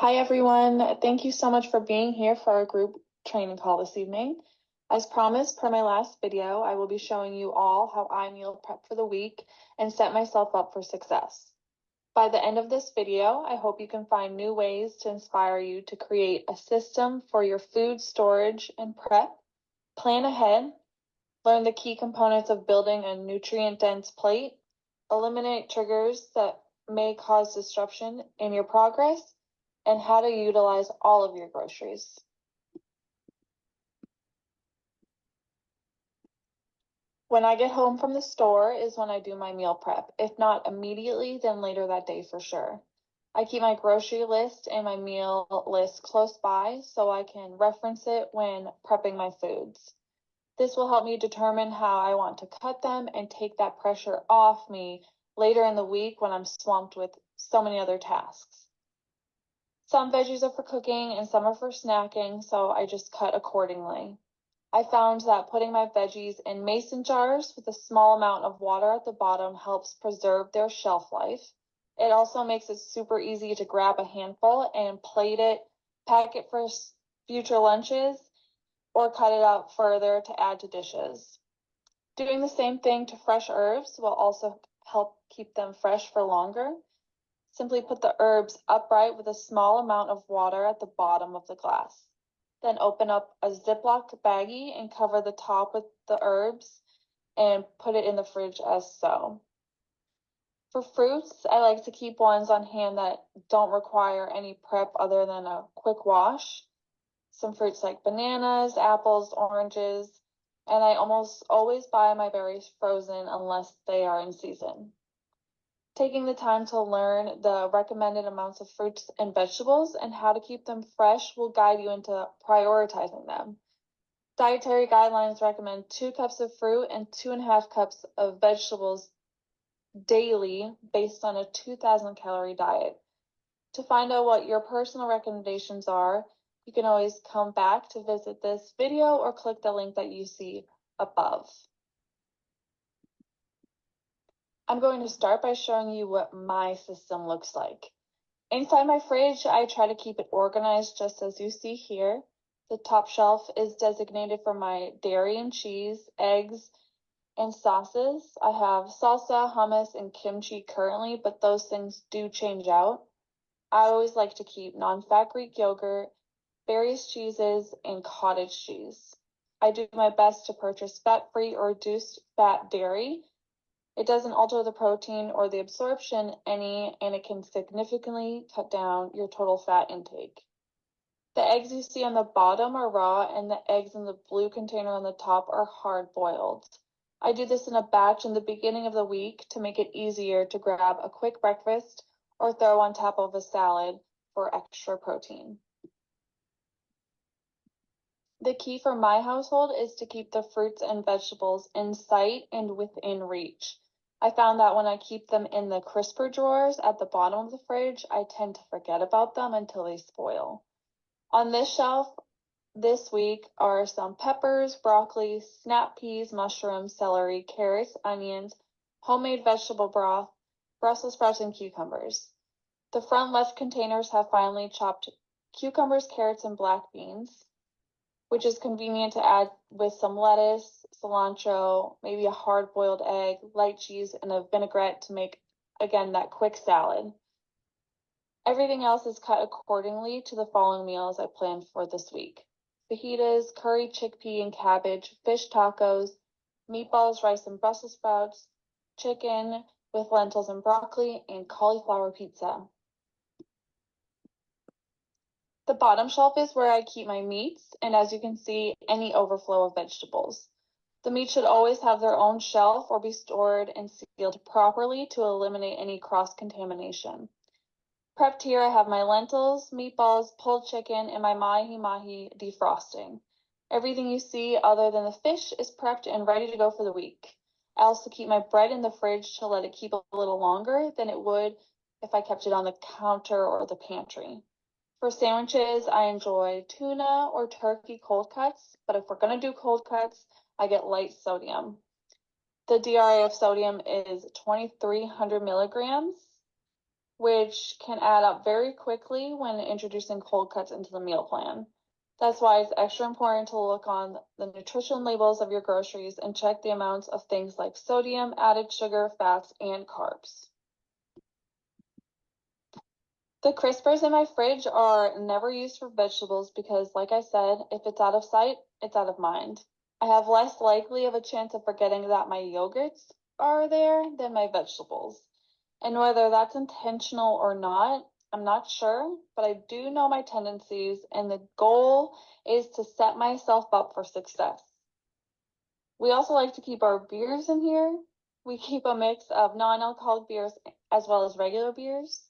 Hi, everyone. Thank you so much for being here for our group training call this evening. As promised, per my last video, I will be showing you all how I meal prep for the week and set myself up for success. By the end of this video, I hope you can find new ways to inspire you to create a system for your food storage and prep, plan ahead, learn the key components of building a nutrient-dense plate, eliminate triggers that may cause disruption in your progress, and how to utilize all of your groceries. When I get home from the store is when I do my meal prep. If not immediately, then later that day for sure. I keep my grocery list and my meal list close by so I can reference it when prepping my foods. This will help me determine how I want to cut them and take that pressure off me later in the week when I'm swamped with so many other tasks. Some veggies are for cooking and some are for snacking, so I just cut accordingly. I found that putting my veggies in mason jars with a small amount of water at the bottom helps preserve their shelf life. It also makes it super easy to grab a handful and plate it, pack it for future lunches, or cut it out further to add to dishes. Doing the same thing to fresh herbs will also help keep them fresh for longer. Simply put the herbs upright with a small amount of water at the bottom of the glass. Then open up a Ziploc baggie and cover the top with the herbs and put it in the fridge as so. For fruits, I like to keep ones on hand that don't require any prep other than a quick wash. Some fruits like bananas, apples, oranges, and I almost always buy my berries frozen unless they are in season. Taking the time to learn the recommended amounts of fruits and vegetables and how to keep them fresh will guide you into prioritizing them. Dietary guidelines recommend 2 cups of fruit and 2.5 cups of vegetables daily based on a 2,000 calorie diet. To find out what your personal recommendations are, you can always come back to visit this video or click the link that you see above. I'm going to start by showing you what my system looks like. Inside my fridge, I try to keep it organized just as you see here. The top shelf is designated for my dairy and cheese, eggs, and sauces. I have salsa, hummus, and kimchi currently, but those things do change out. I always like to keep non-fat Greek yogurt, various cheeses, and cottage cheese. I do my best to purchase fat-free or reduced fat dairy. It doesn't alter the protein or the absorption any, and it can significantly cut down your total fat intake. The eggs you see on the bottom are raw, and the eggs in the blue container on the top are hard-boiled. I do this in a batch in the beginning of the week to make it easier to grab a quick breakfast or throw on top of a salad for extra protein. The key for my household is to keep the fruits and vegetables in sight and within reach. I found that when I keep them in the crisper drawers at the bottom of the fridge, I tend to forget about them until they spoil. On this shelf this week are some peppers, broccoli, snap peas, mushrooms, celery, carrots, onions, homemade vegetable broth, Brussels sprouts, and cucumbers. The front left containers have finely chopped cucumbers, carrots, and black beans, which is convenient to add with some lettuce, cilantro, maybe a hard-boiled egg, light cheese, and a vinaigrette to make, again, that quick salad. Everything else is cut accordingly to the following meals I planned for this week: fajitas, curry, chickpea, and cabbage, fish tacos, meatballs, rice, and Brussels sprouts, chicken with lentils and broccoli, and cauliflower pizza. The bottom shelf is where I keep my meats, and as you can see, any overflow of vegetables. The meat should always have their own shelf or be stored and sealed properly to eliminate any cross-contamination. Prepped here, I have my lentils, meatballs, pulled chicken, and my mahi-mahi defrosting. Everything you see other than the fish is prepped and ready to go for the week. I also keep my bread in the fridge to let it keep a little longer than it would if I kept it on the counter or the pantry. For sandwiches, I enjoy tuna or turkey cold cuts, but if we're going to do cold cuts, I get light sodium. The DRA of sodium is 2,300 milligrams. which can add up very quickly when introducing cold cuts into the meal plan. That's why it's extra important to look on the nutrition labels of your groceries and check the amounts of things like sodium, added sugar, fats, and carbs. The crispers in my fridge are never used for vegetables because, like I said, if it's out of sight, it's out of mind. I have less likely of a chance of forgetting that my yogurts are there than my vegetables. And whether that's intentional or not, I'm not sure, but I do know my tendencies, and the goal is to set myself up for success. We also like to keep our beers in here. We keep a mix of non-alcoholic beers as well as regular beers.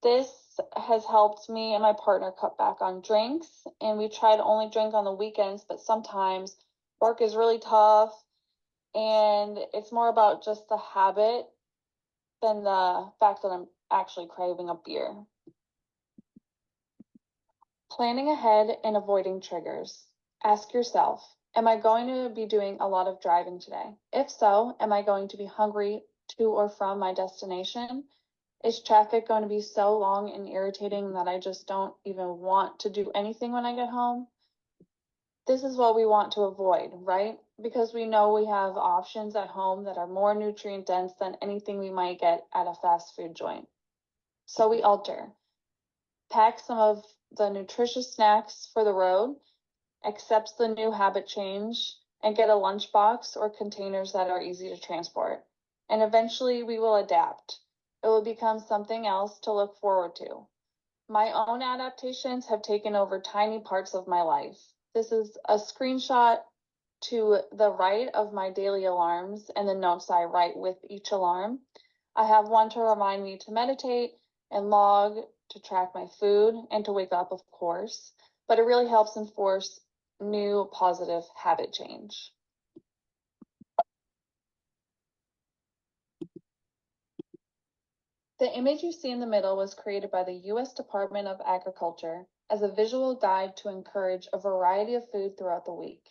This has helped me and my partner cut back on drinks, and we try to only drink on the weekends, but sometimes work is really tough, and it's more about just the habit than the fact that I'm actually craving a beer. Planning ahead and avoiding triggers. Ask yourself, am I going to be doing a lot of driving today? If so, am I going to be hungry to or from my destination? Is traffic going to be so long and irritating that I just don't even want to do anything when I get home? This is what we want to avoid, right? Because we know we have options at home that are more nutrient dense than anything we might get at a fast food joint. So we alter. Pack some of the nutritious snacks for the road, accept the new habit change, and get a lunchbox or containers that are easy to transport. And eventually we will adapt. It will become something else to look forward to. My own adaptations have taken over tiny parts of my life. This is a screenshot to the right of my daily alarms and the notes I write with each alarm. I have one to remind me to meditate and log to track my food and to wake up, of course, but it really helps enforce new positive habit change. The image you see in the middle was created by the U.S. Department of Agriculture as a visual guide to encourage a variety of food throughout the week.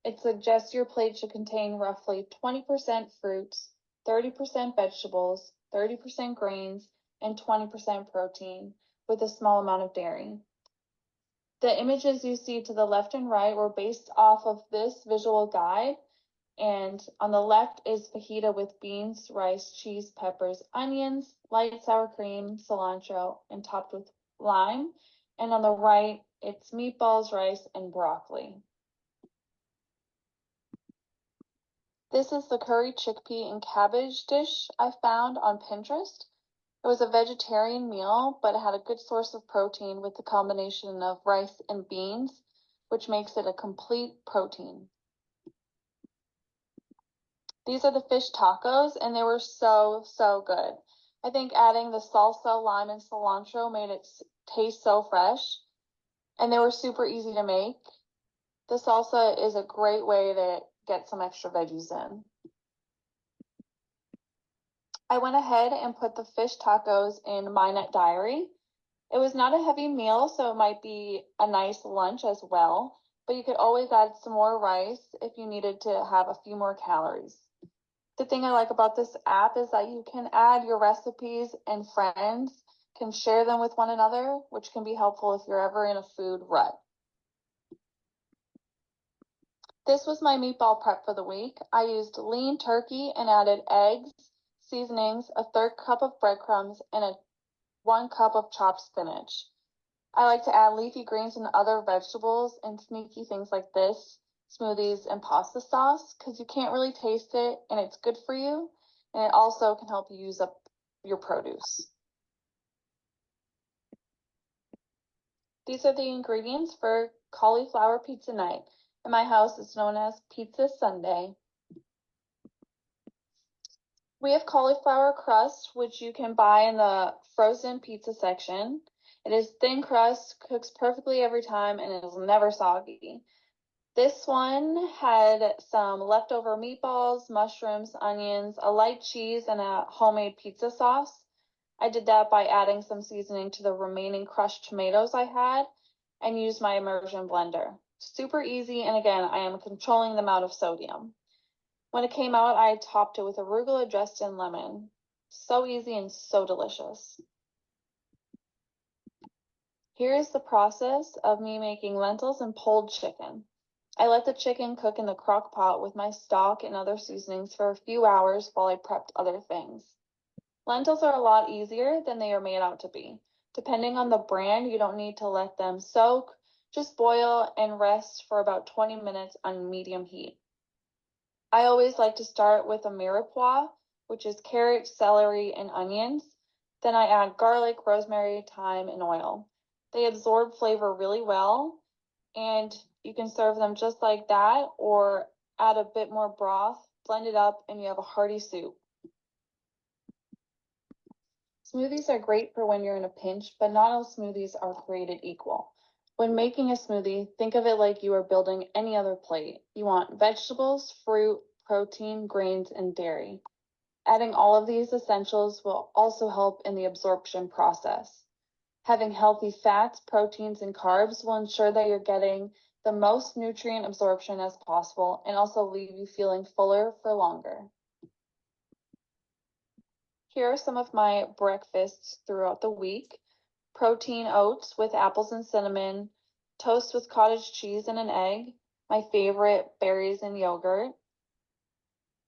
It suggests your plate should contain roughly 20% fruits, 30% vegetables, 30% grains, and 20% protein, with a small amount of dairy. The images you see to the left and right were based off of this visual guide. And on the left is fajita with beans, rice, cheese, peppers, onions, light sour cream, cilantro, and topped with lime. And on the right, it's meatballs, rice, and broccoli. This is the curry chickpea and cabbage dish I found on Pinterest. It was a vegetarian meal, but it had a good source of protein with the combination of rice and beans, which makes it a complete protein. These are the fish tacos, and they were so good. I think adding the salsa, lime, and cilantro made it taste so fresh, and they were super easy to make. The salsa is a great way to get some extra veggies in. I went ahead and put the fish tacos in my Minute Diary. It was not a heavy meal, so it might be a nice lunch as well, but you could always add some more rice if you needed to have a few more calories. The thing I like about this app is that you can add your recipes and friends can share them with one another, which can be helpful if you're ever in a food rut. This was my meatball prep for the week. I used lean turkey and added eggs, seasonings, a third cup of breadcrumbs, and 1 cup of chopped spinach. I like to add leafy greens and other vegetables and sneaky things like this, smoothies and pasta sauce, because you can't really taste it and it's good for you, and it also can help you use up your produce. These are the ingredients for cauliflower pizza night. In my house, it's known as Pizza Sunday. We have cauliflower crust, which you can buy in the frozen pizza section. It is thin crust, cooks perfectly every time, and it is never soggy. This one had some leftover meatballs, mushrooms, onions, a light cheese, and a homemade pizza sauce. I did that by adding some seasoning to the remaining crushed tomatoes I had and used my immersion blender. Super easy, and again, I am controlling the amount of sodium. When it came out, I topped it with arugula dressed in lemon. So easy and so delicious. Here is the process of me making lentils and pulled chicken. I let the chicken cook in the crock pot with my stock and other seasonings for a few hours while I prepped other things. Lentils are a lot easier than they are made out to be. Depending on the brand, you don't need to let them soak. Just boil and rest for about 20 minutes on medium heat. I always like to start with a mirepoix, which is carrot, celery, and onions. Then I add garlic, rosemary, thyme, and oil. They absorb flavor really well, and you can serve them just like that or add a bit more broth, blend it up, and you have a hearty soup. Smoothies are great for when you're in a pinch, but not all smoothies are created equal. When making a smoothie, think of it like you are building any other plate. You want vegetables, fruit, protein, grains, and dairy. Adding all of these essentials will also help in the absorption process. Having healthy fats, proteins, and carbs will ensure that you're getting the most nutrient absorption as possible and also leave you feeling fuller for longer. Here are some of my breakfasts throughout the week. Protein oats with apples and cinnamon, toast with cottage cheese and an egg, my favorite, berries and yogurt.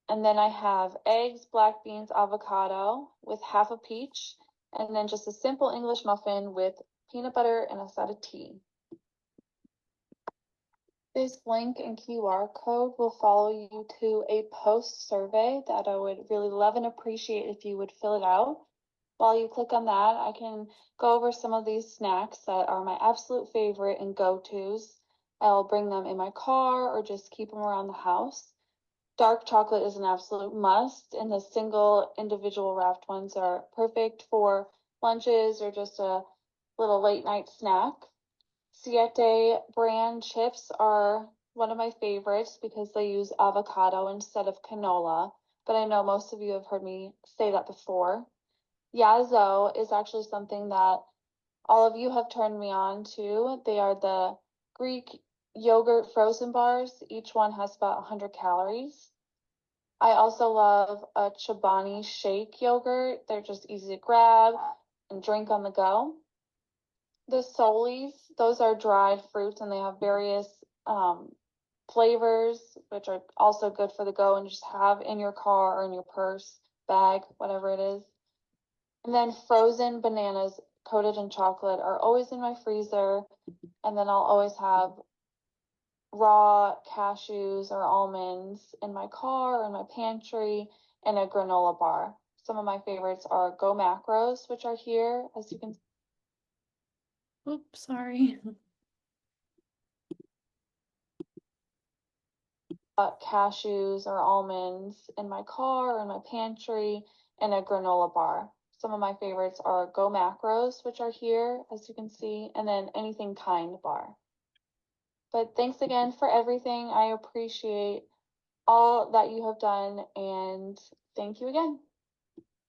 And then I have eggs, black beans, avocado with half a peach, and then just a simple English muffin with peanut butter and a side of tea. This link and QR code will follow you to a post survey that I would really love and appreciate if you would fill it out. While you click on that, I can go over some of these snacks that are my absolute favorite and go-tos. I'll bring them in my car or just keep them around the house. Dark chocolate is an absolute must, and the single individual wrapped ones are perfect for lunches or just a little late night snack. Siete brand chips are one of my favorites because they use avocado instead of canola, but I know most of you have heard me say that before. Yazo is actually something that all of you have turned me on to. They are the Greek yogurt frozen bars. Each one has about 100 calories. I also love a Chobani shake yogurt. They're just easy to grab and drink on the go. The Solis, those are dried fruits and they have various flavors, which are also good for the go and just have in your car or in your purse, bag, whatever it is. And then frozen bananas coated in chocolate are always in my freezer. And then I'll always have raw cashews or almonds in my car or in my pantry and a granola bar. Some of my favorites are Go Macros, which are here, as you can see. Oops, sorry. Cashews or almonds in my car or in my pantry and a granola bar. Some of my favorites are Go Macros, which are here, as you can see, and then Anything Kind bar. But thanks again for everything. I appreciate all that you have done, and thank you again.